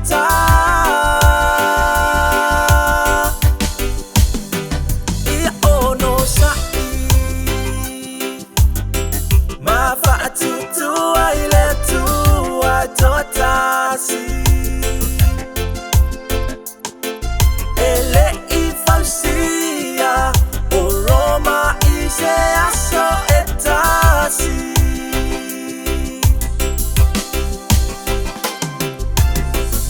mata. Ia ono sai mafatutu ile tua totasi. Ele ifausia oroma ise aso etasi.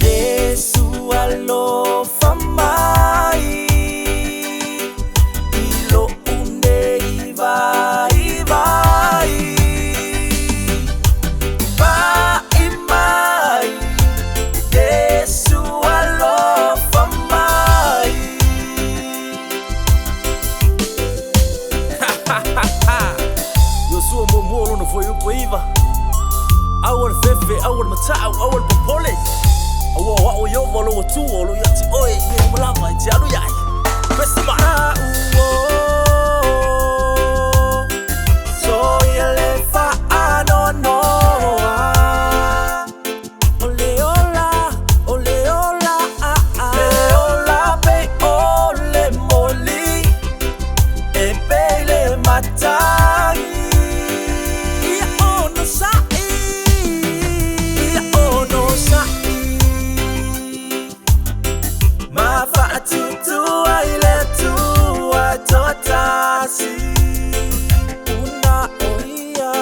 Yesu alofa mai ilo une ivai vai vai mai. Yesu alofa mai. Yosu momolo no foi o coiva. Awal fefe, awal matau, awal popole. Awo wa yo volo tu olo yati oi ye mulava jalu yai. Besma uwo. So yele fa anono. Ole ola, ole ola le ola be ole moli. E bele matai. Ia ono sai. Ia ono sai. Mafatutu ile tua totasi. Una oia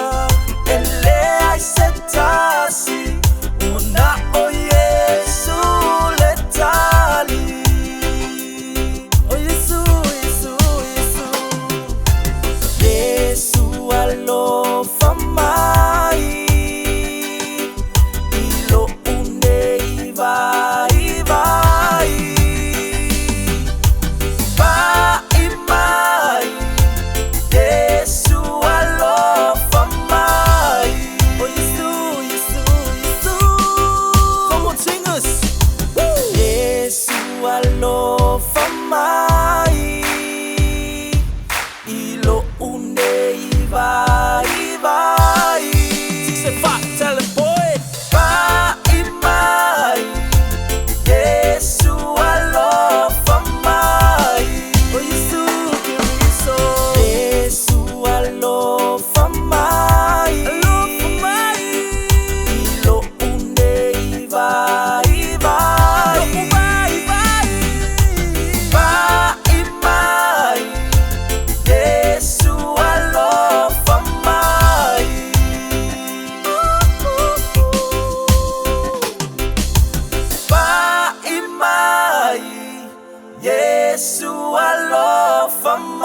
ele aisetasi. Una oie suletali. O Yesu, Yesu, Yesu. Yesu alofa mai ilo une ivai vai. Vai mai. Yesu alofa mai. Oh Yesu, Yesu, Yesu. Come on, singers. Yesu alofa mai ilo une ivai vai. 685 TalentBoy. Vai mai. Yesu alofa mai. Oh Yesu Cristo. Yesu alofa mai. Alofa mai. Ilo une vai vai. Ilo vai vai. Vai mai. Yesu alofa mai. Vai mai. Yesu alofa mai.